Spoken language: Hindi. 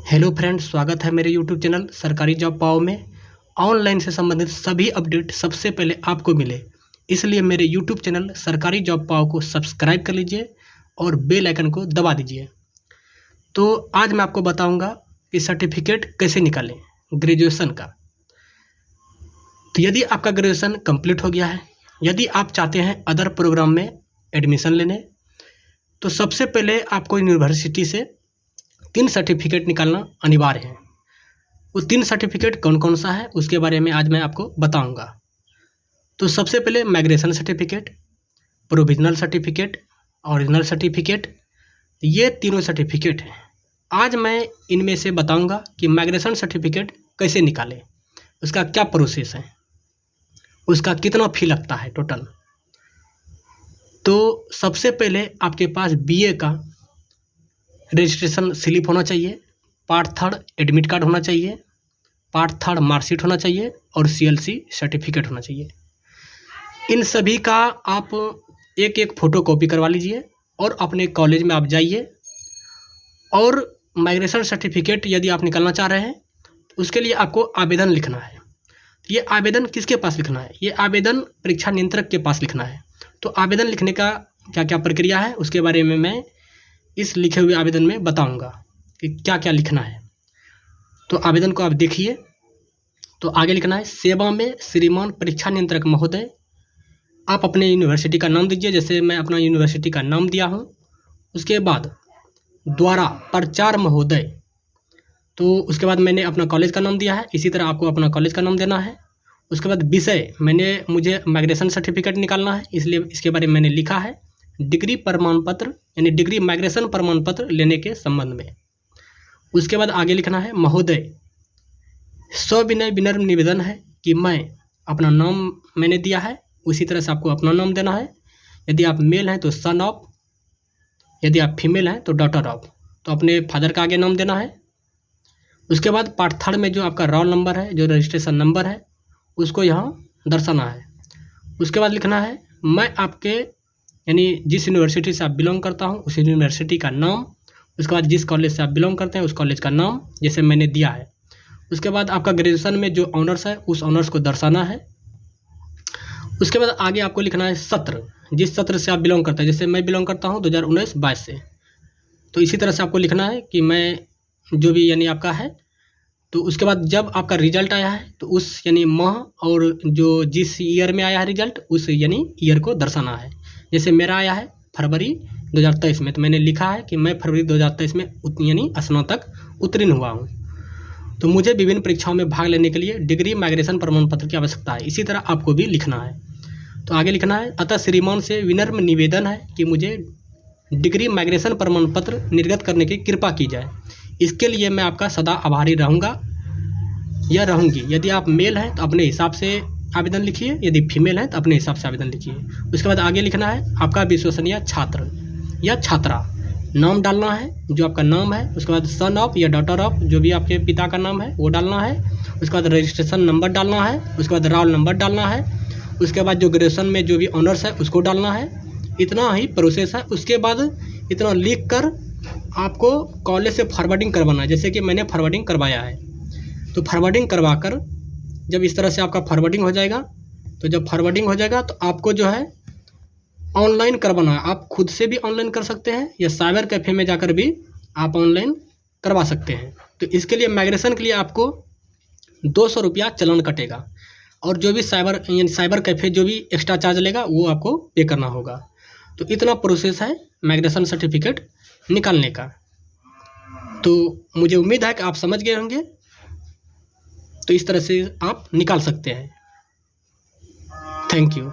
हेलो फ्रेंड्स, स्वागत है मेरे यूट्यूब चैनल सरकारी जॉब पाओ में। ऑनलाइन से संबंधित सभी अपडेट सबसे पहले आपको मिले, इसलिए मेरे यूट्यूब चैनल सरकारी जॉब पाओ को सब्सक्राइब कर लीजिए और बेल आइकन को दबा दीजिए। तो आज मैं आपको बताऊंगा कि सर्टिफिकेट कैसे निकालें ग्रेजुएशन का। तो यदि आपका ग्रेजुएशन कंप्लीट हो गया है, यदि आप चाहते हैं अदर प्रोग्राम में एडमिशन लेने, तो सबसे पहले आपको यूनिवर्सिटी से 3 सर्टिफिकेट निकालना अनिवार्य है। वो 3 सर्टिफिकेट कौन कौन सा है उसके बारे में आज मैं आपको बताऊंगा। तो सबसे पहले migration certificate, provisional certificate, original certificate, ये तीनों सर्टिफिकेट हैं। आज मैं इनमें से बताऊंगा कि माइग्रेशन सर्टिफिकेट कैसे निकालें, उसका क्या प्रोसेस है, उसका कितना फ़ी लगता है टोटल। तो सबसे पहले आपके पास बीए का रजिस्ट्रेशन स्लिप होना चाहिए, पार्ट 3 एडमिट कार्ड होना चाहिए, पार्ट 3 मार्कशीट होना चाहिए और सीएलसी सर्टिफिकेट होना चाहिए। इन सभी का आप एक एक फ़ोटो कॉपी करवा लीजिए और अपने कॉलेज में आप जाइए। और माइग्रेशन सर्टिफिकेट यदि आप निकालना चाह रहे हैं, उसके लिए आपको आवेदन लिखना है। ये आवेदन किसके पास लिखना है? ये आवेदन परीक्षा नियंत्रक के पास लिखना है। तो आवेदन लिखने का क्या क्या प्रक्रिया है उसके बारे में मैं इस लिखे हुए आवेदन में बताऊंगा कि क्या क्या लिखना है। तो आवेदन को आप देखिए। तो आगे लिखना है, सेवा में श्रीमान परीक्षा नियंत्रक महोदय। आप अपने यूनिवर्सिटी का नाम दीजिए, जैसे मैं अपना यूनिवर्सिटी का नाम दिया हूँ। उसके बाद द्वारा प्रचार महोदय, तो उसके बाद मैंने अपना कॉलेज का नाम दिया है, इसी तरह आपको अपना कॉलेज का नाम देना है। उसके बाद विषय, मुझे माइग्रेशन सर्टिफिकेट निकालना है, इसलिए इसके बारे में मैंने लिखा है डिग्री प्रमाण पत्र, यानी डिग्री माइग्रेशन प्रमाण पत्र लेने के संबंध में। उसके बाद आगे लिखना है, महोदय सविनय विनम्र निवेदन है कि मैं अपना नाम मैंने दिया है, उसी तरह से आपको अपना नाम देना है। यदि आप मेल हैं तो सन ऑफ, यदि आप फीमेल हैं तो डॉटर ऑफ, तो अपने फादर का आगे नाम देना है। उसके बाद पार्ट 3 में जो आपका रोल नंबर है, जो रजिस्ट्रेशन नंबर है, उसको यहाँ दर्शाना है। उसके बाद लिखना है, मैं आपके यानी जिस यूनिवर्सिटी से आप बिलोंग करता हूँ उस यूनिवर्सिटी का नाम। उसके बाद जिस कॉलेज से आप बिलोंग करते हैं उस कॉलेज का नाम, जैसे मैंने दिया है। उसके बाद आपका ग्रेजुएशन में जो ऑनर्स है उस ऑनर्स को दर्शाना है। उसके बाद आगे आपको लिखना है सत्र, जिस सत्र से आप बिलोंग करते हैं, जैसे मैं बिलोंग करता हूँ 2019-22 से, तो इसी तरह से आपको लिखना है कि मैं जो भी यानी आपका है। तो उसके बाद जब आपका रिजल्ट आया है तो उस यानी माह और जो जिस ईयर में आया है रिजल्ट उस यानी ईयर को दर्शाना है। जैसे मेरा आया है फरवरी 2023 में, तो मैंने लिखा है कि मैं फरवरी 2023 में यानी स्नातक उत्तीर्ण हुआ हूँ। तो मुझे विभिन्न परीक्षाओं में भाग लेने के लिए डिग्री माइग्रेशन प्रमाण पत्र की आवश्यकता है, इसी तरह आपको भी लिखना है। तो आगे लिखना है, अतः श्रीमान से विनम्र निवेदन है कि मुझे डिग्री माइग्रेशन प्रमाण पत्र निर्गत करने की कृपा की जाए। इसके लिए मैं आपका सदा आभारी रहूँगा या रहूँगी। यदि आप मेल हैं तो अपने हिसाब से आवेदन लिखिए, यदि फीमेल है तो अपने हिसाब से आवेदन लिखिए। उसके बाद आगे लिखना है, आपका विश्वसनीय छात्र या छात्रा नाम डालना है, जो आपका नाम है। उसके बाद सन ऑफ या डॉटर ऑफ, जो भी आपके पिता का नाम है वो डालना है। उसके बाद रजिस्ट्रेशन नंबर डालना है। उसके बाद रोल नंबर डालना है। उसके बाद जो ग्रेजुएशन में जो भी ऑनर्स है उसको डालना है। इतना ही प्रोसेस है। उसके बाद इतना लिख कर आपको कॉलेज से फॉरवर्डिंग करवाना है, जैसे कि मैंने फॉरवर्डिंग करवाया है। तो फॉरवर्डिंग करवा कर जब इस तरह से आपका फॉरवर्डिंग हो जाएगा, तो जब फॉरवर्डिंग हो जाएगा तो आपको जो है ऑनलाइन करवाना है। आप खुद से भी ऑनलाइन कर सकते हैं या साइबर कैफ़े में जाकर भी आप ऑनलाइन करवा सकते हैं। तो इसके लिए माइग्रेशन के लिए आपको 200 रुपया चलान कटेगा और जो भी साइबर कैफ़े जो भी एक्स्ट्रा चार्ज लेगा वो आपको पे करना होगा। तो इतना प्रोसेस है माइग्रेशन सर्टिफिकेट निकालने का। तो मुझे उम्मीद है कि आप समझ गए होंगे। तो इस तरह से आप निकाल सकते हैं। Thank you.